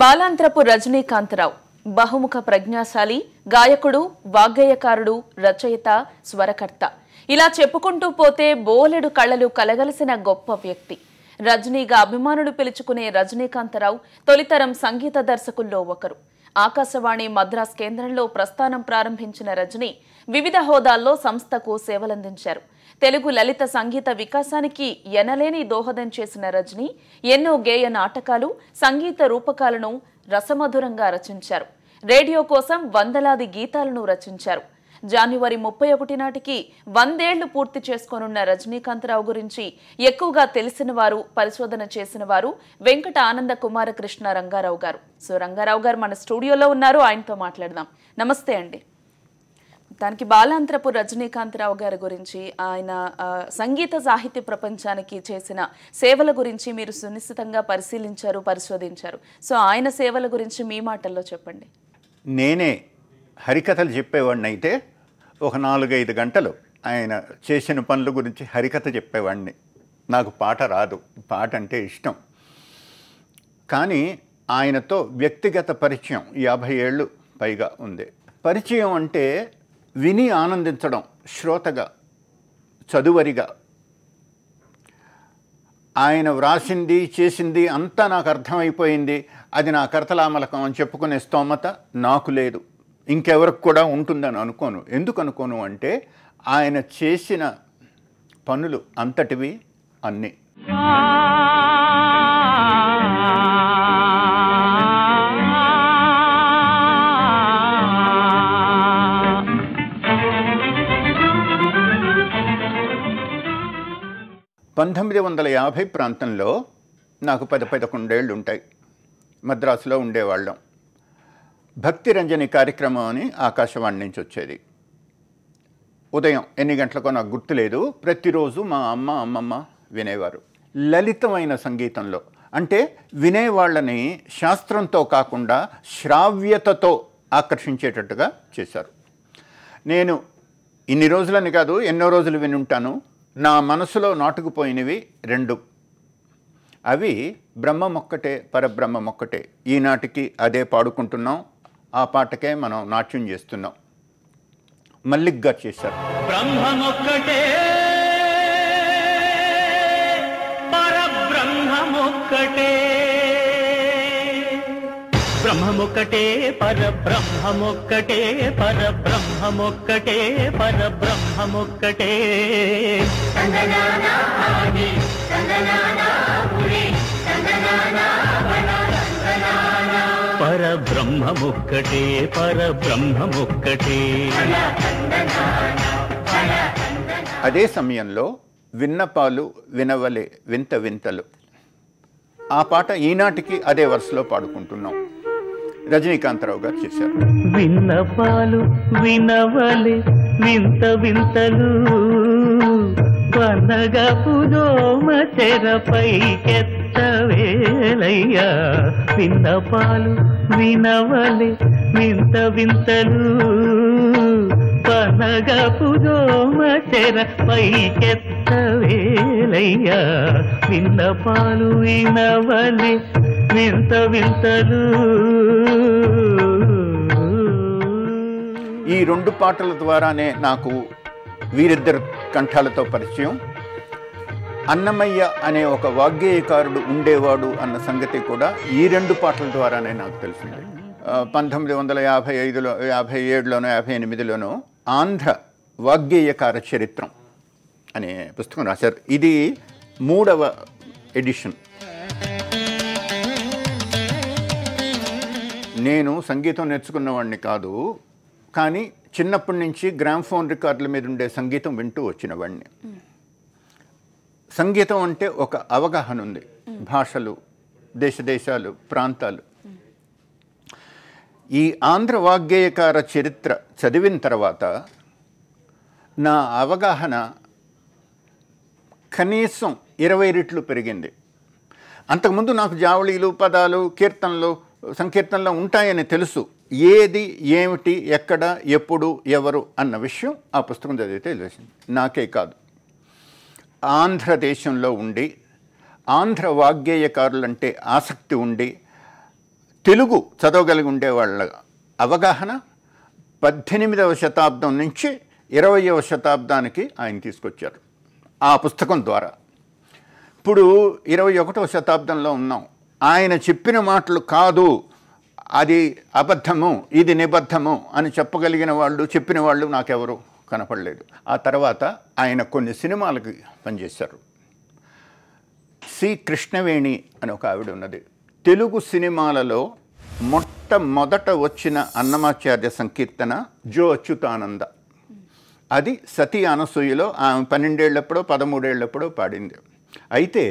బాలాంత్రపు రజనీకాంతరావు బహుముఖ ప్రజ్ఞాశాలి, గాయకుడు, వాగ్గేయకారుడు, రచయిత, స్వరకర్త. ఇలా చెప్పుకుంటూ పోతే బోలెడు కళలు కలగలిసిన గొప్ప వ్యక్తి. రజనీగా అభిమానులు పిలుచుకునే రజనీకాంతరావు తొలితరం సంగీత దర్శకుల్లో ఒకరు. ఆకాశవాణి మద్రాస్ కేంద్రంలో ప్రస్థానం ప్రారంభించిన రజనీ వివిధ హోదాల్లో సంస్థకు సేవలందించారు. తెలుగు లలిత సంగీత వికాసానికి ఎనలేని దోహదం చేసిన రజనీ ఎన్నో గేయ నాటకాలు, సంగీత రూపకాలను రసమధురంగా రచించారు. రేడియో కోసం వందలాది గీతాలను రచించారు. జనవరి 31 నాటికి 100 ఏళ్లు పూర్తి చేసుకోనున్న రజనీకాంతరావు గురించి ఎక్కువగా తెలిసిన వారు, పరిశోధన చేసిన వారు వెంకట ఆనంద కుమారకృష్ణ రంగారావు గారు. సో రంగారావు గారు మన స్టూడియోలో ఉన్నారు, ఆయనతో మాట్లాడదాం. నమస్తే అండి. దానికి బాలాంత్రపు రజనీకాంతరావు గారి గురించి, ఆయన సంగీత సాహిత్య ప్రపంచానికి చేసిన సేవల గురించి మీరు సునిశ్చితంగా పరిశీలించారు, పరిశోధించారు. సో ఆయన సేవల గురించి మీ మాటల్లో చెప్పండి. నేనే హరికథలు చెప్పేవాడిని అయితే ఒక 4-5 గంటలు ఆయన చేసిన పనుల గురించి హరికథ చెప్పేవాడిని. నాకు పాట రాదు, పాట అంటే ఇష్టం. కానీ ఆయనతో వ్యక్తిగత పరిచయం 50 ఏళ్ళు పైగా ఉంది. పరిచయం అంటే విని ఆనందించడం, శ్రోతగా, చదువరిగా. ఆయన వ్రాసింది, చేసింది అంతా నాకు అర్థమైపోయింది, అది నా కరతలామలకం అని చెప్పుకునే స్తోమత నాకు లేదు. ఇంకెవరికి కూడా ఉంటుందని అనుకోను. ఎందుకు అనుకోను అంటే ఆయన చేసిన పనులు అంతటివి అన్నీ. (1950) ప్రాంతంలో నాకు 10-11 ఏళ్ళు ఉంటాయి. మద్రాసులో ఉండేవాళ్ళం. భక్తి రంజని కార్యక్రమం అని ఆకాశవాణి నుంచి వచ్చేది. ఉదయం ఎన్ని గంటలకో నాకు గుర్తులేదు. ప్రతిరోజు మా అమ్మమ్మ వినేవారు. లలితమైన సంగీతంలో అంటే వినేవాళ్ళని శాస్త్రంతో కాకుండా శ్రావ్యతతో ఆకర్షించేటట్టుగా చేశారు. నేను ఇన్ని రోజులని కాదు, ఎన్నో రోజులు వినుంటాను. నా మనసులో నాటుకుపోయినవి 2. అవి బ్రహ్మమొక్కటే, పరబ్రహ్మమొక్కటే. ఈనాటికి అదే పాడుకుంటున్నాం, ఆ పాటకే మనం నాట్యం చేస్తున్నాం. మల్లిక్ గారు చేశారు. బ్రహ్మమొక్కటే, పరబ్రహ్మమొక్కటే, బ్రహ్మమొక్కటే, పరబ్రహ్మమొక్కటే, పరబ్రహ్మమొక్కటే, పరబ్రహ్మమొక్కటే. పరబ్రహ్మమొక్కటే, పరబ్రహ్మమొక్కటే. అదే సమయంలో విన్నపాలు వినవలే వింత వింతలు, ఆ పాట ఈనాటికి అదే వరుసలో పాడుకుంటున్నాం. రజనీకాంతరావు గారు చేశారు. విన్నపాలు వినవలే వింత వింతలు, వనగపుదోమ చెరపైకెత్తవేలయ్యా. విన్నపాలు వినవలే వింత వింతలు, వనగపుదోమ చెరపైకెత్తవేలయ్యా. విన్నపాలు వినవలే వింత వింతలు. ఈ 2 పాటల ద్వారానే నాకు వీరిద్దరు కంఠాలతో పరిచయం. అన్నమయ్య అనే ఒక వాగ్గేయకారుడు ఉండేవాడు అన్న సంగతి కూడా ఈ 2 పాటల ద్వారానే నాకు తెలిసింది. 1955లో, 57లోనో 58లోనో ఆంధ్ర వాగ్గేయకార చరిత్రం అనే పుస్తకం రాశారు. ఇది 3వ ఎడిషన్. నేను సంగీతం నేర్చుకున్నవాడిని కాదు, కానీ చిన్నప్పటి నుంచి గ్రామ్ఫోన్ రికార్డుల మీద ఉండే సంగీతం వింటూ వచ్చినవాడిని. సంగీతం అంటే ఒక అవగాహన ఉంది, భాషలు, దేశాలు, ప్రాంతాలు. ఈ ఆంధ్ర వాగ్గేయకార చరిత్ర చదివిన తర్వాత నా అవగాహన కనీసం 20 రెట్లు పెరిగింది. అంతకుముందు నాకు జావళీలు, పదాలు, కీర్తనలు, సంకీర్తనలో ఉంటాయని తెలుసు. ఏది, ఏమిటి, ఎక్కడ, ఎప్పుడు, ఎవరు అన్న విషయం ఆ పుస్తకం చదివితే తెలిసింది. నాకే కాదు, ఆంధ్రదేశంలో ఉండి ఆంధ్ర వాగ్గేయకారులంటే ఆసక్తి ఉండి తెలుగు చదవగలిగి ఉండే వాళ్ళ అవగాహన 18వ శతాబ్దం నుంచి 20వ శతాబ్దానికి ఆయన తీసుకొచ్చారు ఆ పుస్తకం ద్వారా. ఇప్పుడు 21వ శతాబ్దంలో ఉన్నాం. ఆయన చెప్పిన మాటలు కాదు, అది అబద్ధము, ఇది నిబద్ధము అని చెప్పగలిగిన వాళ్ళు, చెప్పిన వాళ్ళు నాకెవరు కనపడలేదు. ఆ తర్వాత ఆయన కొన్ని సినిమాలకి పనిచేశారు. సి కృష్ణవేణి అని ఒక ఆవిడ ఉన్నది. తెలుగు సినిమాలలో మొట్టమొదట వచ్చిన అన్నమాచార్య సంకీర్తన జో అచ్యుతానంద. అది సతీ అనసూయలో ఆమె 12 ఏళ్ళప్పుడో 13 ఏళ్ళప్పుడో పాడింది. అయితే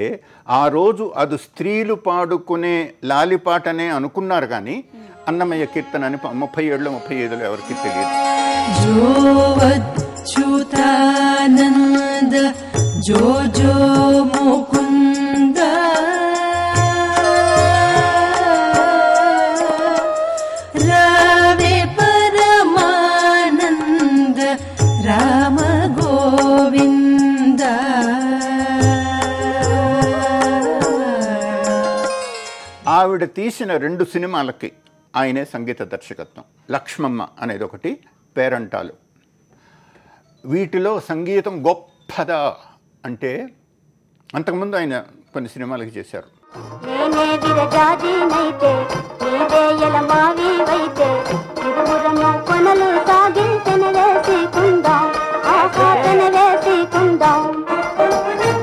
ఆ రోజు అది స్త్రీలు పాడుకునే లాలిపాటనే అనుకున్నారు, కానీ అన్నమయ్య కీర్తన అని 30 ఏళ్ళు 35 ఎవరికి తెలియదు. జో అచ్యుతానంద జో జో ముకుంద రావే పరమానంద రామ గోవింద. ఆవిడ తీసిన 2 సినిమాలకి ఆయనే సంగీత దర్శకత్వం. లక్ష్మమ్మ అనేది ఒకటి, పేరంటాలు. వీటిలో సంగీతం గొప్పదా అంటే అంతకుముందు ఆయన కొన్ని సినిమాలకి చేశారు. నేనే విరజాజినైతే నీవే ఎలమావివైతే ఇరువురము కొనలు సాగించెన వేసుకుందాం, ఆకాశన వేసుకుందాం.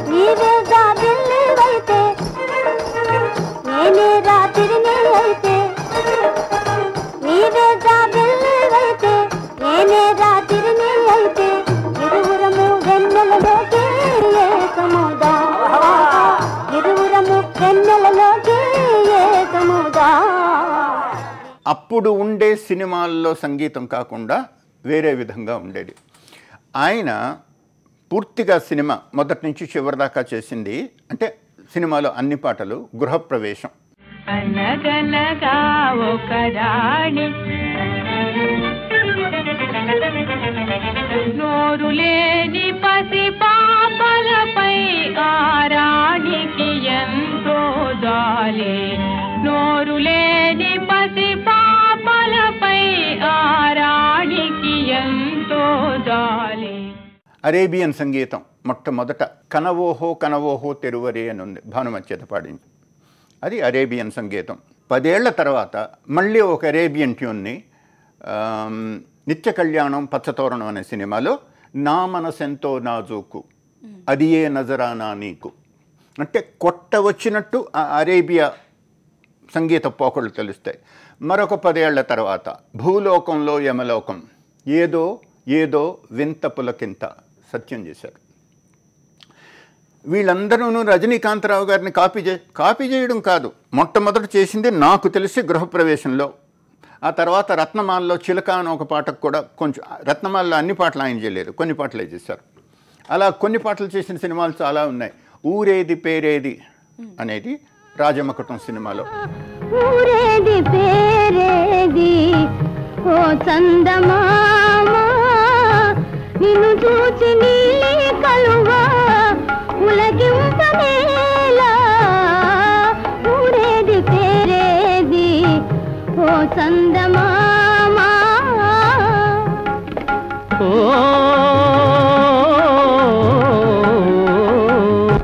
నీవే జాబిల్లివైతే నేనే రాత్రిని అయితే, నీవే జాబిల్లివైతే నేనే రాత్రిని అయితే ఇరువురము వెన్నెలలోకి ఏకముదాం, ఇరువురము వెన్నెలలోకి ఏకముదాం. అప్పుడు ఉండే సినిమాల్లో సంగీతం కాకుండా వేరే విధంగా ఉండేది. ఆయన పూర్తిగా సినిమా మొదటి నుంచి చివరి దాకా చేసింది అంటే సినిమాలో అన్ని పాటలు గృహప్రవేశం. అనగనగా ఒక రాణి నోరు లేని పసి పాపలపై ఆ రాణికి ఎంతో జాలి, నోరు లేని పసి పాపలపై ఆ రాణికి ఎంతో జాలి. అరేబియన్ సంగీతం మొట్టమొదట కనవోహో కనవోహో తెరువరే అని ఉంది, భానుమతి చేత పాడింది. అది అరేబియన్ సంగీతం. 10 ఏళ్ల తర్వాత మళ్ళీ ఒక అరేబియన్ ట్యూన్ని నిత్య కళ్యాణం పచ్చతోరణం అనే సినిమాలో నా మనసెంతో నాజూకు అది ఏ నజరానా నీకు అంటే కొట్ట వచ్చినట్టు ఆ అరేబియా సంగీత పోకళ్ళు తెలుస్తాయి. మరొక 10 ఏళ్ల తర్వాత భూలోకంలో యమలోకం ఏదో ఏదో వింత పులకింత సత్యం చేశారు. వీళ్ళందరూ రజనీకాంతరావు గారిని కాపీ చేయడం కాదు, మొట్టమొదట చేసింది నాకు తెలిసి గృహప్రవేశంలో. ఆ తర్వాత రత్నమాలలో చిలక అని ఒక పాటకు కూడా కొంచెం, రత్నమాలలో అన్ని పాటలు ఆయన చేయలేదు, కొన్ని పాటలే చేశారు. అలా కొన్ని పాటలు చేసిన సినిమాలు చాలా ఉన్నాయి. ఊరేది పేరేది అనేది రాజమకుటం సినిమాలో. ఊరేది పేరేది ఓ చందమామా నిన్ను చూచి నీలి కలువా ఉలగింపనేలా, ఊరేది పేరేది ఓ చందమామా.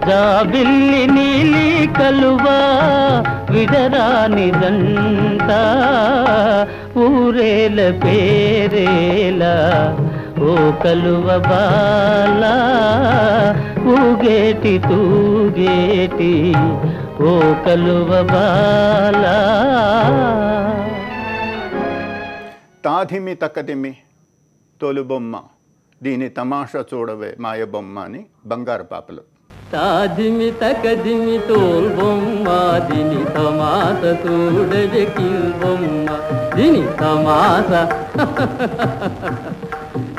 జాబిల్లి నీలి కలువా విడరానిదంట ఊరేల పేరేలా ఓ కలువ బాల ఊగేటి తూగేటి ఓ కలువ బాల. తాధిమి తక్కదిమి తొలుబొమ్మ దీని తమాషా చూడవే మాయబొమ్మ అని బంగారు పాపలు. తాదిమి తకదిమి తోల్ బొమ్మ దీని తమాస చూడవే కిల్ బొమ్మ దీని తమాస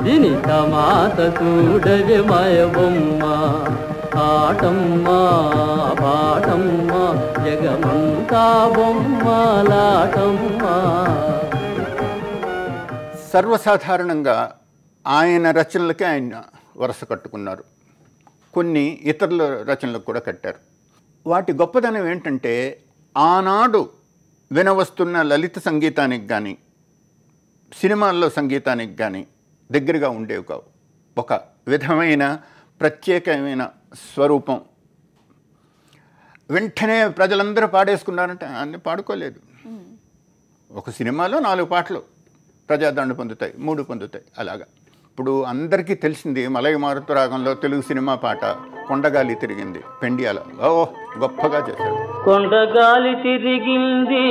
దీని తమాస చూడవే మాయ బొమ్మ. ఆటమ్మ పాటమ్మ జగమంతా బొమ్మలాటమ్మ. సర్వసాధారణంగా ఆయన రచనలకే ఆయన వరుస కట్టుకున్నారు, కొన్ని ఇతరుల రచనలకు కూడా కట్టారు. వాటి గొప్పదనం ఏంటంటే ఆనాడు వినవస్తున్న లలిత సంగీతానికి కానీ సినిమాల్లో సంగీతానికి కానీ దగ్గరగా ఉండేవి కావు. ఒక విధమైన ప్రత్యేకమైన స్వరూపం. వెంటనే ప్రజలందరూ పాడేసుకున్నారంటే అన్నీ పాడుకోలేదు. ఒక సినిమాలో 4 పాటలు ప్రజాదరణ పొందుతాయి, 3 పొందుతాయి. అలాగా ఇప్పుడు అందరికీ తెలిసింది మలయ మారుత రాగంలో తెలుగు సినిమా పాట కొండగాలి తిరిగింది పెండియాల. గొప్పగా చేశాడు. కొండగాలి తిరిగింది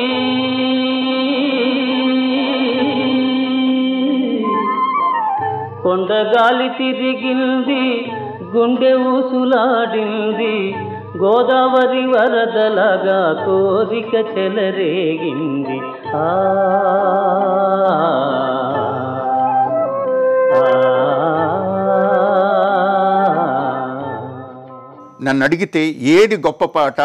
కొండగాలి తిరిగింది గుండె ఊసులాడింది గోదావరి వరదలగా కోరిక చెలరేగింది. నన్ను అడిగితే ఏది గొప్ప పాట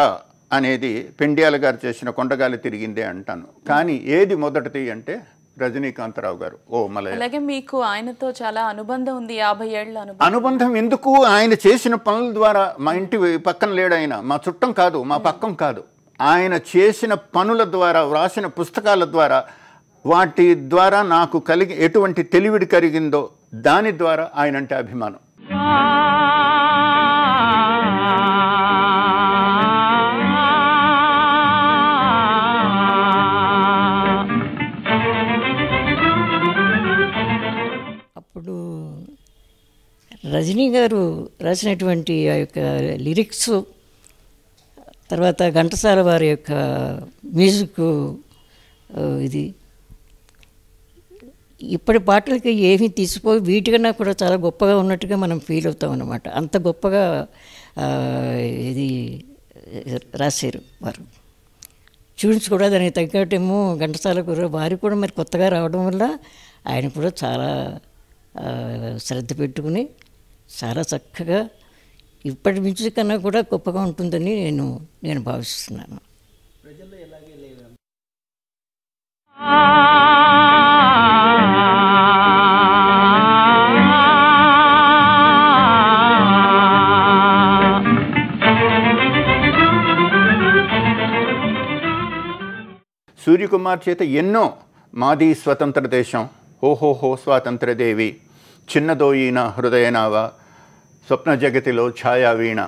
అనేది పెండియాల గారు చేసిన కొండగాలి తిరిగిందే అంటాను. కానీ ఏది మొదటిది అంటే రజనీకాంతరావు గారు ఓ మలయ. అలాగే మీకు ఆయనతో చాలా అనుబంధం ఉంది, 50 ఏళ్ల అనుబంధం. ఎందుకు? ఆయన చేసిన పనుల ద్వారా. మా ఇంటి పక్కన లేడు ఆయన, మా చుట్టం కాదు, మా పక్కం కాదు. ఆయన చేసిన పనుల ద్వారా, వ్రాసిన పుస్తకాల ద్వారా, వాటి ద్వారా నాకు ఎటువంటి తెలివిడి కలిగిందో దాని ద్వారా ఆయన అంటే అభిమానం. అప్పుడు రజనీ గారు రాసినటువంటి ఆ యొక్క లిరిక్స్, తర్వాత ఘంటసాల వారి యొక్క మ్యూజిక్, ఇది ఇప్పటి పాటలకి ఏమీ తీసిపోయి వీటికన్నా కూడా చాలా గొప్పగా ఉన్నట్టుగా మనం ఫీల్ అవుతాం అన్నమాట. అంత గొప్పగా ఇది రాశారు వారు. ట్యూన్స్ కూడా దానికి తగ్గట్టేమో ఘంటసాల కూడా వారు కూడా మరి కొత్తగా రావడం వల్ల ఆయన కూడా చాలా శ్రద్ధ పెట్టుకుని చాలా చక్కగా ఇప్పటి మ్యూజిక్ కన్నా కూడా గొప్పగా ఉంటుందని నేను భావిస్తున్నాను. సూర్యకుమార్ చేత ఎన్నో మాది స్వతంత్ర దేశం, ఓహోహో స్వాతంత్రదేవి, చిన్నదోయిన హృదయనావా, స్వప్న జగతిలో ఛాయావీణ,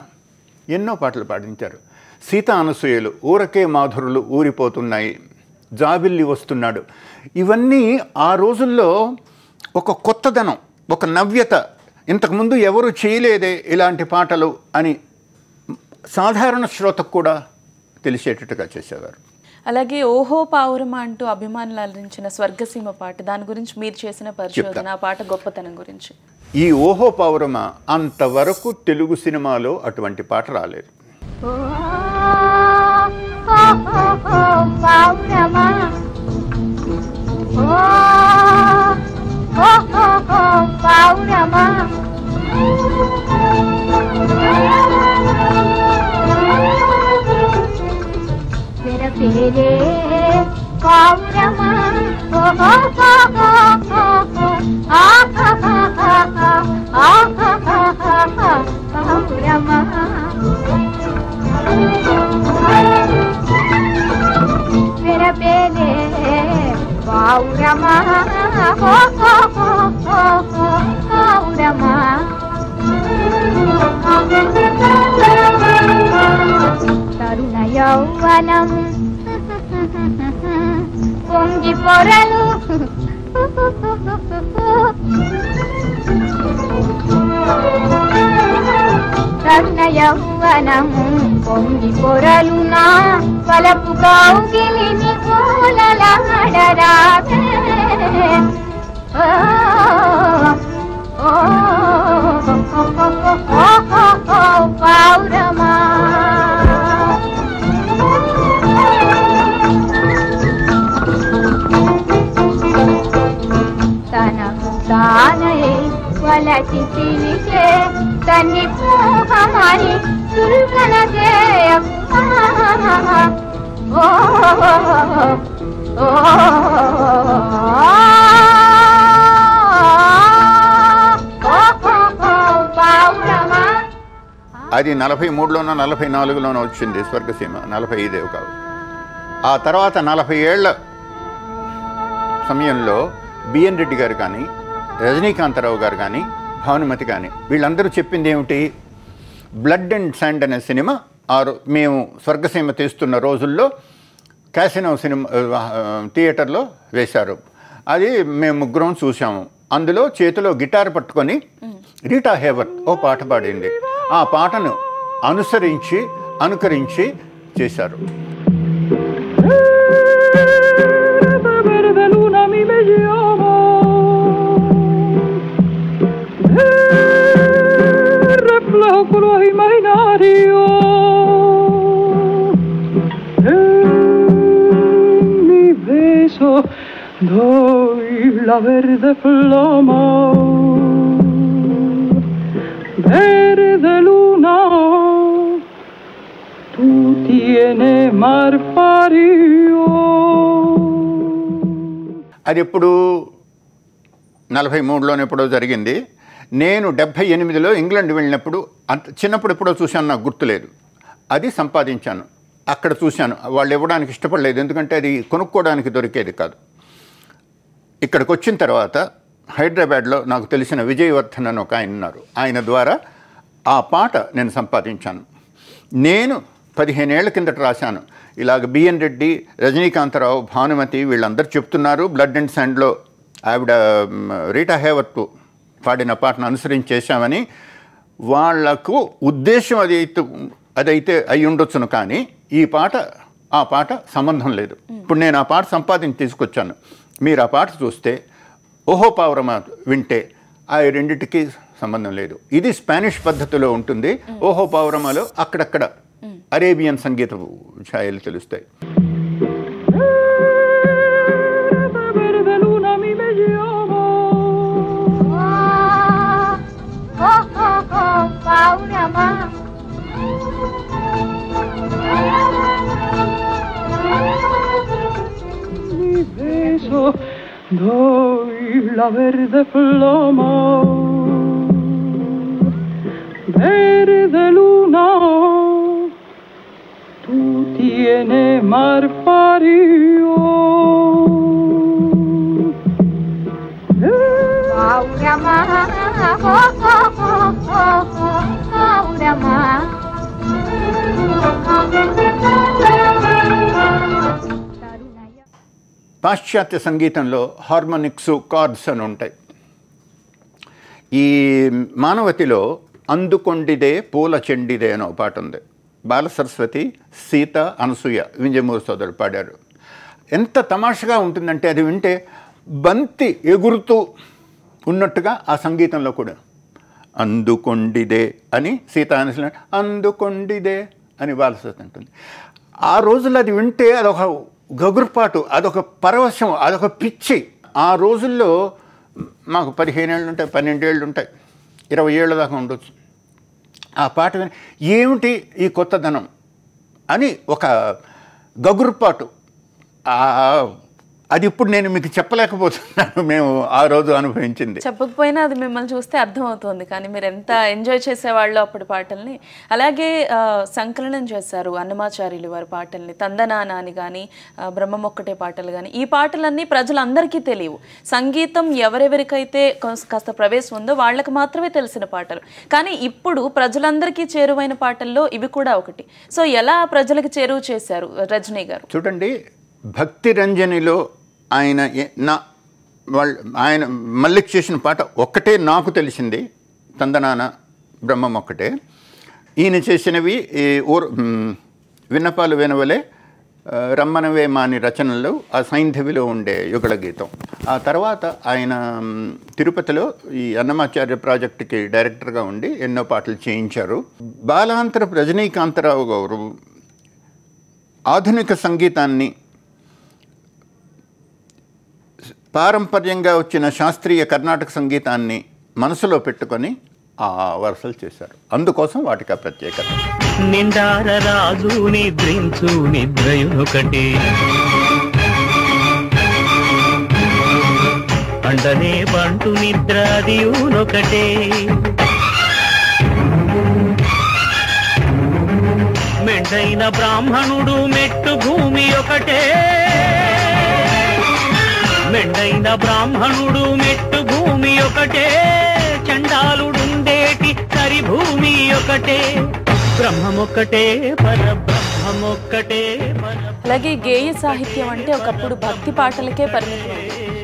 ఎన్నో పాటలు పాడించారు. సీత అనసూయలు, ఊరకే మాధురులు ఊరిపోతున్నాయి, జాబిల్లి వస్తున్నాడు, ఇవన్నీ ఆ రోజుల్లో ఒక కొత్తదనం, ఒక నవ్యత. ఇంతకుముందు ఎవరు చేయలేదే ఇలాంటి పాటలు అని సాధారణ శ్రోతకు కూడా తెలిసేటట్టుగా చేసేవారు. అలాగే ఓహో పావురమా అంటూ అభిమానులు అలరించిన స్వర్గసీమ పాట, దాని గురించి మీరు చేసిన పరిశోధన, ఆ పాట గొప్పతనం గురించి. ఈ ఓహో పావురమా అంతవరకు తెలుగు సినిమాలో అటువంటి పాట రాలేదు. तेरे पावरमा हो पावरमा तेरा पेले पावरमा हो पावरमा తరుణ యౌవనం పొంగి పొరలు తరుణ యౌవనం పొంగి పొరలు నా వలపు కౌగిలిని పూలలాడరావే పావురమా తనకు తానై వలచి పిలిచే తన్ని మోహమని చురుకన అది 43లోనో 44లోనో వచ్చింది స్వర్గసీమ, 45 కావు. ఆ తర్వాత 40 ఏళ్ల సమయంలో బిఎన్ రెడ్డి గారు కానీ, రజనీకాంతరావు గారు కానీ, భానుమతి కానీ వీళ్ళందరూ చెప్పింది ఏమిటి? బ్లడ్ అండ్ శాండ్ అనే సినిమా మేము స్వర్గసీమ తీస్తున్న రోజుల్లో క్యాసినో సినిమా థియేటర్లో వేశారు. అది మేము ముగ్గురం చూసాము. అందులో చేతిలో గిటార్ పట్టుకొని రీటా హేవర్త్ ఓ పాట పాడింది. ఆ పాటను అనుకరించి చేశారు. La verde flama, verde luna, tu tienes mar fario. అది ఎప్పుడు 43లోనే ఎప్పుడో జరిగింది. నేను 78లో ఇంగ్లాండ్ వెళ్ళినప్పుడు చిన్నప్పుడు ఎప్పుడో చూశాను, నాకు గుర్తులేదు. అది సంపాదించాను, అక్కడ చూశాను. వాళ్ళు ఇవ్వడానికి ఇష్టపడలేదు, ఎందుకంటే అది కొనుక్కోవడానికి దొరికేది కాదు. ఇక్కడికి వచ్చిన తర్వాత హైదరాబాద్లో నాకు తెలిసిన విజయవర్ధన్ అని ఒక ఆయన ఉన్నారు. ఆయన ద్వారా ఆ పాట నేను సంపాదించాను. నేను 15 ఏళ్ల కిందట రాశాను. ఇలాగ బిఎన్ రెడ్డి, రజనీకాంతరావు, భానుమతి వీళ్ళందరూ చెప్తున్నారు బ్లడ్ అండ్ శాండ్లో ఆవిడ రీటా హేవర్త్ పాడిన పాటను అనుసరించేశామని. వాళ్లకు ఉద్దేశం అదైతే అయి ఉండొచ్చును, కానీ ఆ పాట సంబంధం లేదు. ఇప్పుడు నేను ఆ పాట సంపాదించి తీసుకొచ్చాను. మీరు ఆ పాట చూస్తే ఓహో పావురమా వింటే ఆ రెండింటికి సంబంధం లేదు. ఇది స్పానిష్ పద్ధతిలో ఉంటుంది. ఓహో పావురమాలో అక్కడక్కడ అరేబియన్ సంగీత ఛాయలు తెలుస్తాయి. Doy la verde flama, verde luna, tu tienes mar fario. Paurama, Paurama. పాశ్చాత్య సంగీతంలో హార్మోనిక్స్, కార్డ్స్ అని ఉంటాయి. ఈ మానవతిలో అందుకొండిదే పూల చెండిదే అని ఒక పాట ఉంది. బాలసరస్వతి, సీత, అనసూయ, వింజమూరు సోదరులు పాడారు. ఎంత తమాషగా ఉంటుందంటే అది వింటే బంతి ఎగురుతూ ఉన్నట్టుగా ఆ సంగీతంలో కూడా అందుకొండిదే అని సీత, అనసూయ అందుకొండిదే అని బాలసరస్వతి అంటుంది. ఆ రోజుల్లో అది వింటే అదొక గగుర్పాటు, అదొక పరవశం, అదొక పిచ్చి. ఆ రోజుల్లో మాకు 15 ఏళ్ళు ఉంటాయి, 12 ఏళ్ళు ఉంటాయి, 20 ఏళ్ళ దాకా ఉండొచ్చు. ఆ పాట విని ఏమిటి ఈ కొత్తదనం అని ఒక గగుర్పాటు. అది ఇప్పుడు నేను మీకు చెప్పలేకపోతున్నాను. మేము ఆ రోజు అనుభవించింది. చెప్పకపోయినా అది మిమ్మల్ని చూస్తే అర్థమవుతుంది. కానీ మీరు ఎంత ఎంజాయ్ చేసేవాళ్ళు అప్పటి పాటల్ని. అలాగే సంకలనం చేశారు అన్నమాచార్యులు వారి పాటల్ని. తందనాన అని కానీ, బ్రహ్మమొక్కటే పాటలు కానీ, ఈ పాటలన్నీ ప్రజలందరికీ తెలియవు. సంగీతం ఎవరెవరికైతే కాస్త ప్రవేశం ఉందో వాళ్ళకి మాత్రమే తెలిసిన పాటలు. కానీ ఇప్పుడు ప్రజలందరికీ చేరువైన పాటల్లో ఇవి కూడా ఒకటి. సో ఎలా ప్రజలకు చేరువ చేశారు రజనీ గారు? చూడండి, భక్తి రంజనిలో ఆయన మల్లిక్ చేసిన పాట ఒక్కటే నాకు తెలిసింది, తందనాన బ్రహ్మం ఒక్కటే. ఈయన చేసినవి విన్నపాలు వినవలే, రమ్మనవే మాని రచనలు, ఆ సైంధవిలో ఉండే యుగళ గీతం. ఆ తర్వాత ఆయన తిరుపతిలో ఈ అన్నమాచార్య ప్రాజెక్టుకి డైరెక్టర్గా ఉండి ఎన్నో పాటలు చేయించారు. బాలాంతరపు రజనీకాంతరావు గారు ఆధునిక సంగీతాన్ని, పారంపర్యంగా వచ్చిన శాస్త్రీయ కర్ణాటక సంగీతాన్ని మనసులో పెట్టుకొని ఆ వరుసలు చేశారు. అందుకోసం వాటికి ఆ ప్రత్యేకత. నిండార రాజు నిద్రించు నిద్రయునొకటే, అండనే బంటు నిద్రాదియునొకటే, మెండైన బ్రాహ్మణుడు మెట్టు భూమి ఒకటే, మెండైన బ్రాహ్మణుడు మెట్టు భూమి ఒకటే, చండాలుడుండేటి సరి భూమి ఒకటే, బ్రహ్మమొక్కటే పరబ్రహ్మమొక్కటే అలాగే గేయ సాహిత్యం అంటే ఒకప్పుడు భక్తి పాటలకే పరిమితం,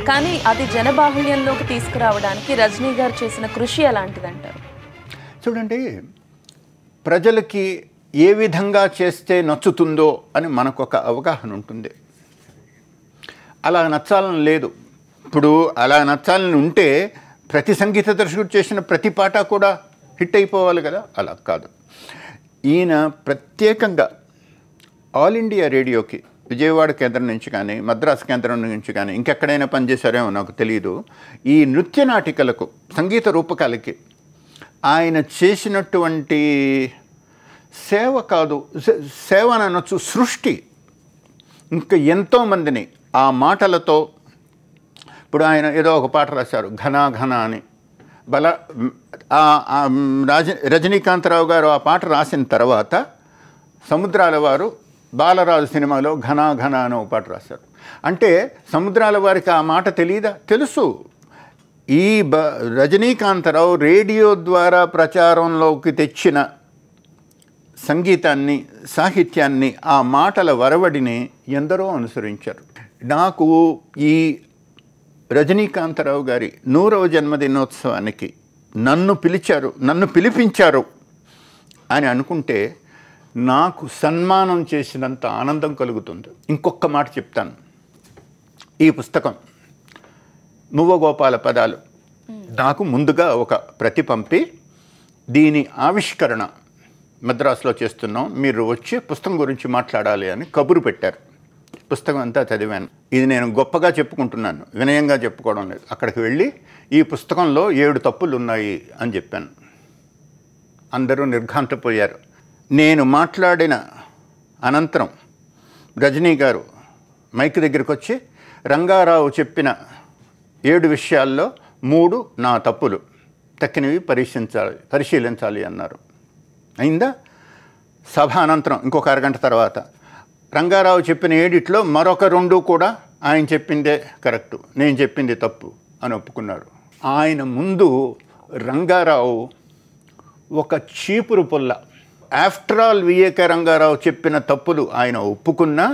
కానీ అది జనబాహుళ్యంలోకి తీసుకురావడానికి రజనీ గారు చేసిన కృషి ఎలాంటిదంటారు? చూడండి, ప్రజలకి ఏ విధంగా చేస్తే నచ్చుతుందో అని మనకొక అవగాహన ఉంటుంది. అలా నచ్చాలని లేదు. ఇప్పుడు అలా నచ్చాలని ఉంటే ప్రతి సంగీత దర్శకుడు చేసిన ప్రతి పాట కూడా హిట్ అయిపోవాలి కదా, అలా కాదు. ఈయన ప్రత్యేకంగా ఆల్ ఇండియా రేడియోకి విజయవాడ కేంద్రం నుంచి కానీ మద్రాసు కేంద్రం నుంచి కానీ ఇంకెక్కడైనా పనిచేశారేమో నాకు తెలియదు, ఈ నృత్య నాటికలకు సంగీత రూపకాలకి ఆయన చేసినటువంటి సేవ కాదు, సేవ అనొచ్చు, సృష్టి. ఇంకా ఎంతోమందిని ఆ మాటలతో, ఇప్పుడు ఆయన ఏదో ఒక పాట రాశారు ఘన ఘన అని, రజనీకాంతరావు గారు ఆ పాట రాసిన తర్వాత సముద్రాల వారు బాలరాజు సినిమాలో ఘన ఘన అని ఒక పాట రాశారు. అంటే సముద్రాల వారికి ఆ మాట తెలియదా? తెలుసు. ఈ రజనీకాంతరావు రేడియో ద్వారా ప్రచారంలోకి తెచ్చిన సంగీతాన్ని, సాహిత్యాన్ని, ఆ మాటల వరవడిని ఎందరో అనుసరించారు. నాకు ఈ రజనీకాంతరావు గారి 100వ జన్మదినోత్సవానికి నన్ను పిలిపించారు అని అనుకుంటే నాకు సన్మానం చేసినంత ఆనందం కలుగుతుంది. ఇంకొక మాట చెప్తాను. ఈ పుస్తకం మువ్వగోపాల పదాలు నాకు ముందుగా ఒక ప్రతి పంపి, దీని ఆవిష్కరణ మద్రాసులో చేస్తున్నాం, మీరు వచ్చి పుస్తకం గురించి మాట్లాడాలి అని కబురు పెట్టారు. పుస్తకం అంతా చదివాను. ఇది నేను గొప్పగా చెప్పుకుంటున్నాను, వినయంగా చెప్పుకోవడం లేదు. అక్కడికి వెళ్ళి ఈ పుస్తకంలో 7 తప్పులు ఉన్నాయి అని చెప్పాను. అందరూ నిర్ఘాంతపోయారు. నేను మాట్లాడిన అనంతరం రజనీ గారు మైక్ దగ్గరికి వచ్చి, రంగారావు చెప్పిన 7 విషయాల్లో 3 నా తప్పులు, తక్కినవి పరిశీలించాలి అన్నారు. అయిందా? సభ అనంతరం ఇంకొక అరగంట తర్వాత రంగారావు చెప్పిన 7 మరొక 2 కూడా ఆయన చెప్పిందే కరెక్టు, నేను చెప్పింది తప్పు అని ఒప్పుకున్నారు. ఆయన ముందు రంగారావు ఒక చీపురు పుల్ల. ఆఫ్టర్ ఆల్ విఏక రంగారావు చెప్పిన తప్పులు ఆయన ఒప్పుకున్నా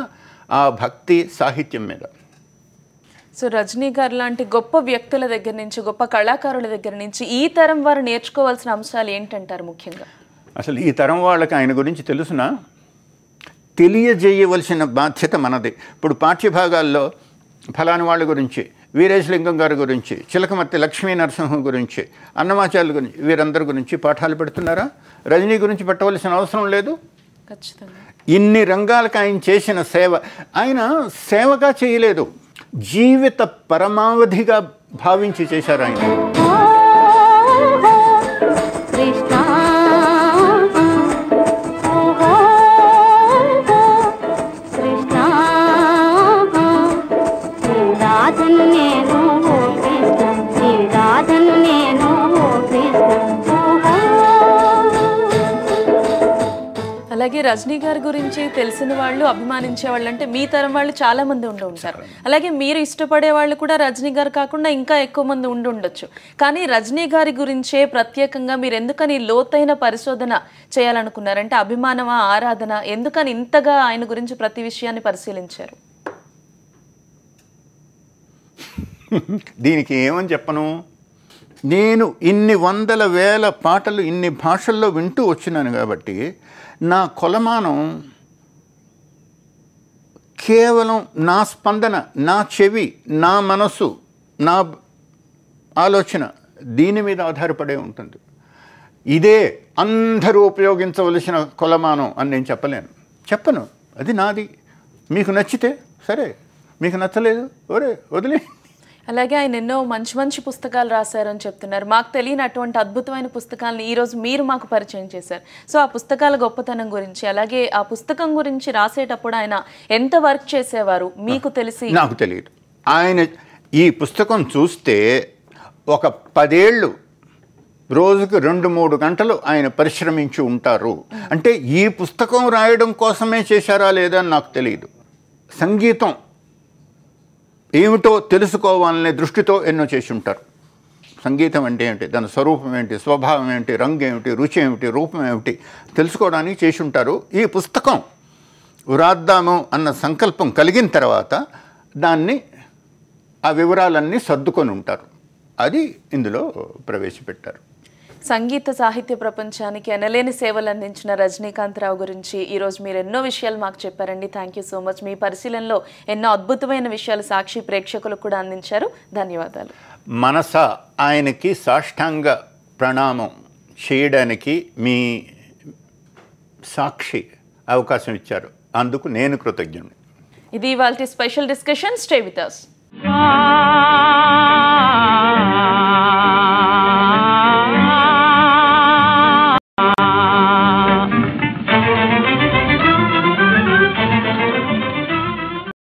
ఆ భక్తి సాహిత్యం మీద. సో రజనీ గారు లాంటి గొప్ప వ్యక్తుల దగ్గర నుంచి, గొప్ప కళాకారుల దగ్గర నుంచి ఈ తరం వారు నేర్చుకోవాల్సిన అంశాలు ఏంటంటారు ముఖ్యంగా? అసలు ఈ తరం వాళ్ళకి ఆయన గురించి తెలుసునా? తెలియజేయవలసిన బాధ్యత మనది. ఇప్పుడు పాఠ్యభాగాల్లో ఫలాని వాళ్ళ గురించి, వీరేశలింగం గారి గురించి, చిలకమర్తి లక్ష్మీ నరసింహం గురించి, అన్నమాచార్యుల గురించి, వీరందరి గురించి పాఠాలు పెడుతున్నారా? రజనీ గురించి పెట్టవలసిన అవసరం లేదు. ఖచ్చితంగా ఇన్ని రంగాలకు ఆయన చేసిన సేవ, ఆయన సేవగా చేయలేదు, జీవిత పరమావధిగా భావించి చేశారు ఆయన. అలాగే రజనీ గారి గురించి తెలిసిన వాళ్ళు, అభిమానించే వాళ్ళు అంటే మీ తరం వాళ్ళు చాలా మంది ఉండి ఉంటారు. అలాగే మీరు ఇష్టపడే వాళ్ళు కూడా రజనీ గారు కాకుండా ఇంకా ఎక్కువ మంది ఉండి ఉండొచ్చు. కానీ రజనీ గారి గురించే ప్రత్యేకంగా మీరు ఎందుకని లోతైన పరిశోధన చేయాలనుకున్నారంటే అభిమానమా, ఆరాధన? ఎందుకని ఇంతగా ఆయన గురించి ప్రతి విషయాన్ని పరిశీలించారు? దీనికి ఏమని చెప్పను, నేను ఇన్ని వందల వేల పాటలు ఇన్ని భాషల్లో వింటూ వచ్చినాను కాబట్టి నా కొలమానం కేవలం నా స్పందన, నా చెవి, నా మనసు, నా ఆలోచన దీని మీద ఆధారపడే ఉంటుంది. ఇదే అందరూ ఉపయోగించవలసిన కొలమానం అని నేను చెప్పను. అది నాది. మీకు నచ్చితే సరే, మీకు నచ్చలేదు ఒరే వదిలే. అలాగే ఆయన ఎన్నో మంచి మంచి పుస్తకాలు రాశారని చెప్తున్నారు. మాకు తెలియని అటువంటి అద్భుతమైన పుస్తకాలను ఈరోజు మీరు మాకు పరిచయం చేశారు. సో ఆ పుస్తకాల గొప్పతనం గురించి, అలాగే ఆ పుస్తకం గురించి రాసేటప్పుడు ఆయన ఎంత వర్క్ చేసేవారు మీకు తెలిసి? నాకు తెలియదు. ఆయన ఈ పుస్తకం చూస్తే ఒక 10 ఏళ్ళు రోజుకు 2-3 గంటలు ఆయన పరిశ్రమించి ఉంటారు. అంటే ఈ పుస్తకం రాయడం కోసమే చేశారా లేదా అని నాకు తెలియదు. సంగీతం ఏమిటో తెలుసుకోవాలనే దృష్టితో ఎన్నో చేసి ఉంటారు. సంగీతం అంటే ఏంటి, దాని స్వరూపం ఏంటి, స్వభావం ఏంటి, రంగు ఏమిటి, రుచి ఏమిటి, రూపం ఏమిటి తెలుసుకోవడానికి చేసి ఉంటారు. ఈ పుస్తకం వ్రాద్దాము అన్న సంకల్పం కలిగిన తర్వాత దాన్ని ఆ వివరాలన్నీ సర్దుకొని ఉంటారు. అది ఇందులో ప్రవేశపెట్టారు. సంగీత సాహిత్య ప్రపంచానికి ఎనలేని సేవలు అందించిన రజనీకాంతరావు గురించి ఈరోజు మీరు ఎన్నో విషయాలు మాకు చెప్పారండి. Thank you so much. మీ పరిశీలనలో ఎన్నో అద్భుతమైన విషయాలు సాక్షి ప్రేక్షకులకు కూడా అందించారు. ధన్యవాదాలు. మనస ఆయనకి సాష్టాంగ ప్రణామం చేయడానికి మీ సాక్షి అవకాశం ఇచ్చారు. అందుకు నేను కృతజ్ఞుడిని. ఇది ఇవాల్టి special discussion. Stay with us.